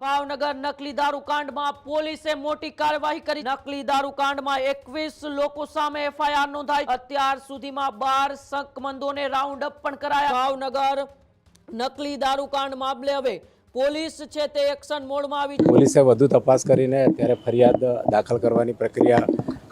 ભાવનગર નકલી દારૂ કાંડમાં પોલીસે મોટી કાર્યવાહી કરી। નકલી દારૂ કાંડમાં 21 લોકો સામે એફઆઈઆર નોંધાઈ। અત્યાર સુધીમાં 12 શકમંદોને રાઉન્ડ અપ પણ કરાયા। ભાવનગર નકલી દારૂ કાંડ મામલે હવે પોલીસ છે તે એક્શન મોડમાં આવી। પોલીસે વધુ તપાસ કરીને અત્યારે ફરિયાદ દાખલ કરવાની પ્રક્રિયા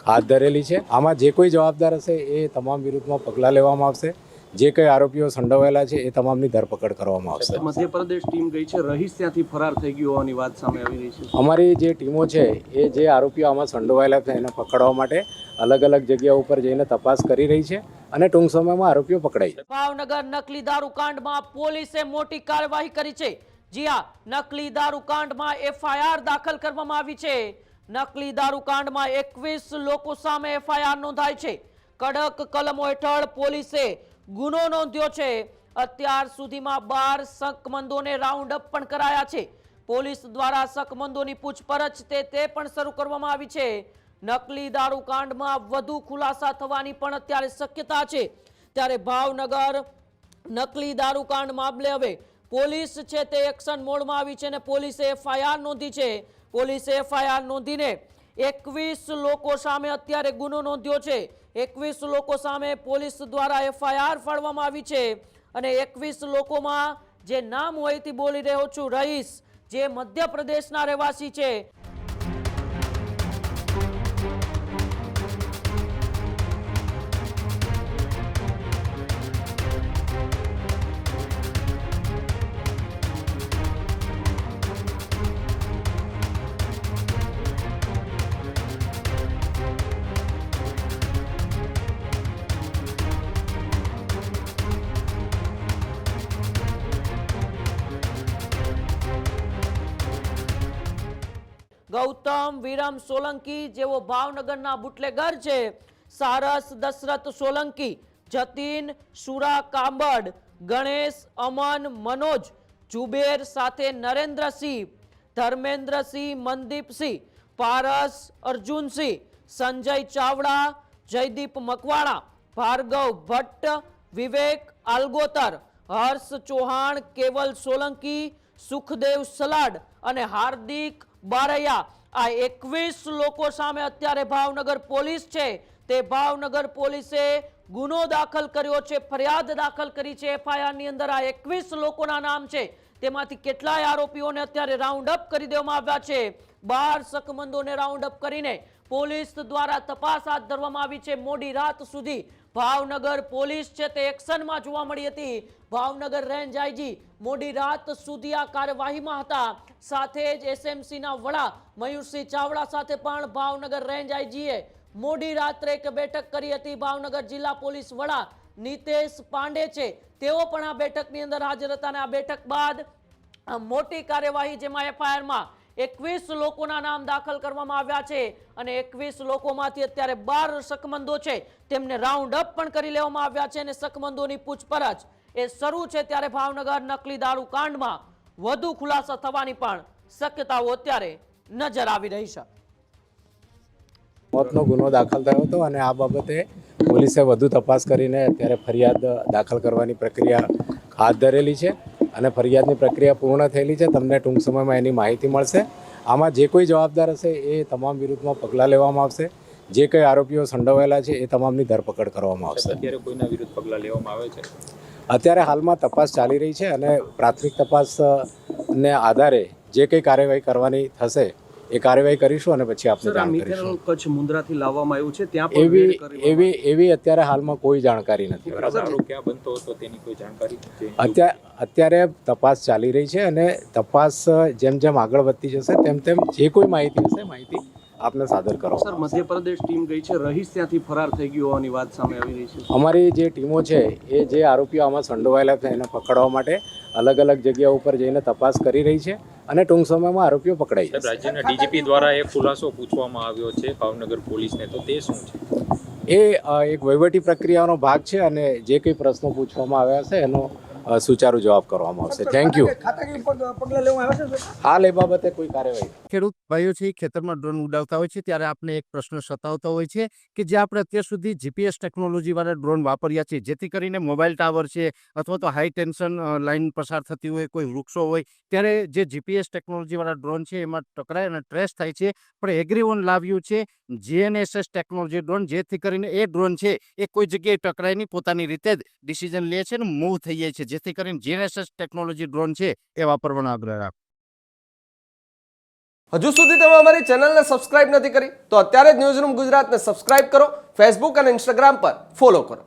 હાથ ધરેલી છે। આમાં જે કોઈ જવાબદાર હશે એ તમામ વિરુદ્ધમાં પગલાં લેવામાં આવશે। જે કંઈ આરોપીઓ સંડોવાયેલા છે એ તમામની ધરપકડ કરવામાં આવશે। મધ્યપ્રદેશ ટીમ ગઈ છે, રહીશ ત્યાંથી ફરાર થઈ ગયો હોવાની વાત સામે આવી રહી છે। અમારી જે ટીમો છે એ જે આરોપીઓ આમાં સંડોવાયેલા છે એને પકડવા માટે અલગ અલગ જગ્યા ઉપર જઈને તપાસ કરી રહી છે અને ટૂંક સમયમાં આરોપીઓ પકડાઈ છે। ભાવનગર નકલી દારૂ કાંડમાં પોલીસે મોટી કાર્યવાહી કરી છે। જી હા, નકલી દારૂ કાંડમાં એફઆઈઆર દાખલ કરવામાં આવી છે। નકલી દારૂ કાંડમાં 21 લોકો સામે એફઆઈઆર નોંધાઈ છે। કડક કલમો હેઠળ પોલીસે ગુનો નોંધ્યો છે। અત્યાર સુધીમાં 12 શકમંદોને રાઉન્ડ અપ પણ કરાયા છે। પોલીસ દ્વારા શકમંદોની પૂછપરછ તે પણ શરૂ કરવામાં આવી છે। નકલી દારૂ કાંડમાં વધુ ખુલાસા થવાની પણ અત્યારે શક્યતા છે। ત્યારે ભાવનગર નકલી દારૂ કાંડ મામલે હવે પોલીસ છે તે એક્શન મોડમાં આવી છે અને પોલીસે એફઆઈઆર નોંધી છે। પોલીસે એફઆઈઆર નોંધીને 21 લોકો સામે અત્યારે ગુનો નોંધ્યો છે। 21 લોકો સામે પોલીસ દ્વારા એફઆઈઆર ફાડવામાં આવી છે અને 21 લોકોમાં જે નામ હોય તે બોલી રહ્યો છું, રહીશ જે મધ્યપ્રદેશના રહેવાસી છે। ગૌતમ વિરમ સોલંકી જેવો ભાવનગરના બુટલેગર છે। સારસ દશરથ સોલંકી, જતીન સુરા કાંબડ, ગણેશ, અમન, મનોજ, જુબેર સાથે નરેન્દ્રસિંહ, ધર્મેન્દ્રસિંહ, મનદીપસિંહ, પારસ, અર્જુનસિંહ, સંજય ચાવડા, જયદીપ મકવાણા, ભાર્ગવ ભટ્ટ, વિવેક આલગોતર, હર્ષ ચૌહાણ, કેવલ સોલંકી, સુખદેવ સલાડ અને હાર્દિક બારૈયા, આ 21 લોકો સામે અત્યારે ભાવનગર પોલીસ છે તે ભાવનગર પોલીસે ગુનો દાખલ કર્યો છે, ફરિયાદ દાખલ કરી છે। એફઆઈઆર ની અંદર આ 21 લોકોના નામ છે, તેમાંથી કેટલાય આરોપીઓને અત્યારે રાઉન્ડ અપ કરી દેવામાં આવ્યા છે। 12 શકમંદોને રાઉન્ડ અપ કરીને પોલીસ દ્વારા તપાસ હાથ ધરવામાં આવી છે। મોડી રાત સુધી ભાવનગર પોલીસ છે તે એક્શનમાં જોવા મળી હતી। ભાવનગર રેન્જ આઈજી મોડી રાત સુધી આ કાર્યવાહીમાં હતા। સાથે જ એસએમસીના વડા મયુરસિંહ ચાવડા સાથે પણ ભાવનગર રેન્જ આઈજીએ મોડી રાત્રે એક બેઠક કરી હતી। ભાવનગર જિલ્લા પોલીસ વડા નીતેશ પાંડે છે તેઓ પણ આ બેઠકની અંદર હાજર હતા અને આ બેઠક બાદ મોટી કાર્યવાહી જેમાં એફઆઈઆરમાં 21 લોકોના નામ દાખલ કરવામાં આવ્યા છે અને 21 લોકોમાંથી અત્યારે 12 શકમંદો છે તેમને રાઉન્ડ અપ પણ કરી લેવામાં આવ્યા છે અને શકમંદોની પૂછપરછ એ શરૂ છે। ત્યારે ભાવનગર નકલી દારૂ કાંડમાં વધુ ખુલાસા થવાની પણ શક્યતાઓ અત્યારે નજર આવી રહી છે। મોતનો ગુનો દાખલ થયો હતો અને આ બાબતે પોલીસે વધુ તપાસ કરીને અત્યારે ફરિયાદ દાખલ કરવાની પ્રક્રિયા હાથ ધરેલી છે અને ફરિયાદની પ્રક્રિયા પૂર્ણ થયેલી છે। તમને ટૂંક સમયમાં એની માહિતી મળશે। આમાં જે કોઈ જવાબદાર હશે એ તમામ વિરુદ્ધમાં પગલાં લેવામાં આવશે। જે કંઈ આરોપીઓ સંડોવાયેલા છે એ તમામની ધરપકડ કરવામાં આવશે। અત્યારે કોઈના વિરુદ્ધ પગલાં લેવામાં આવે છે? અત્યારે હાલમાં તપાસ ચાલી રહી છે અને પ્રાથમિક તપાસને આધારે જે કંઈ કાર્યવાહી કરવાની થશે એ કાર્યવાહી કરીશું અને પછી આપને જાણ કરીશું। કચ્છ મુન્દ્રાથી લાવવામાં આવ્યું છે, ત્યાં પણ એવી અત્યારે હાલમાં કોઈ જાણકારી નથી। દારૂ ક્યાં બનતો હતો તેની કોઈ જાણકારી છે? અત્યારે તપાસ ચાલી રહી છે અને તપાસ જેમ જેમ આગળ વધતી જશે તેમ તેમ જે કોઈ માહિતી હશે માહિતી આપને સાદર કરો। સર, મધ્યપ્રદેશ ટીમ ગઈ છે, રહીશ ત્યાંથી ફરાર થઈ ગયો હોવાની વાત સામે આવી રહી છે। અમારી જે ટીમો છે એ જે આરોપીઓ આમાં સંડોવાયેલા છે એને પકડવા માટે અલગ અલગ જગ્યા ઉપર જઈને તપાસ કરી રહી છે અને ટૂંક સમયમાં આરોપીઓ પકડાઈ જશે। રાજ્યના ડીજીપી દ્વારા એક ખુલાસો પૂછવામાં આવ્યો છે ભાવનગર પોલીસને, તો તે શું છે? એ એક વહીવટી પ્રક્રિયાનો ભાગ છે અને જે કંઈ પ્રશ્નો પૂછવામાં આવ્યા છે એનો સુચારુ જવાબ કરવામાં આવશે. Thank you. ખાતાકીય પગલાં લેવામાં આવ્યા છે સર? હાલ એ બાબતે કોઈ કાર્યવાહી ખેડૂત ભાઈઓ છે એ ખેતરમાં ડ્રોન ઉડાવતા હોય છે ત્યારે આપણે એક પ્રશ્ન સતાવતો હોય છે કે જે આપણે અત્યાર સુધી જીપીએસ ટેકનોલોજીવાળા ડ્રોન વાપર્યા છે, જેથી કરીને મોબાઈલ ટાવર છે અથવા તો હાઈ ટેન્શન લાઇન પસાર થતી હોય, કોઈ વૃક્ષો હોય, ત્યારે જે જીપીએસ ટેકનોલોજીવાળા ડ્રોન છે એમાં ટકરાય અને ટ્રેસ થાય છે. પણ એગ્રીઓન લાવ્યું છે GNSS ટેકનોલોજી ડ્રોન, જેથી કરીને એ ડ્રોન છે એ કોઈ જગ્યાએ ટકરાય નહીં, પોતાની રીતે જ ડિસિઝન લે છે અને મૂવ થઈ જાય છે, જેથી કરીને GNSS ટેકનોલોજી ડ્રોન છે એ વાપરવાનો આગ્રહ રાખો. હજુ સુધી તમે અમારી ચેનલને સબસ્ક્રાઇબ નથી કરી તો અત્યારે જ ન્યૂઝરૂમ ગુજરાતને સબસ્ક્રાઇબ કરો, ફેસબુક અને ઇન્સ્ટાગ્રામ પર ફોલો કરો.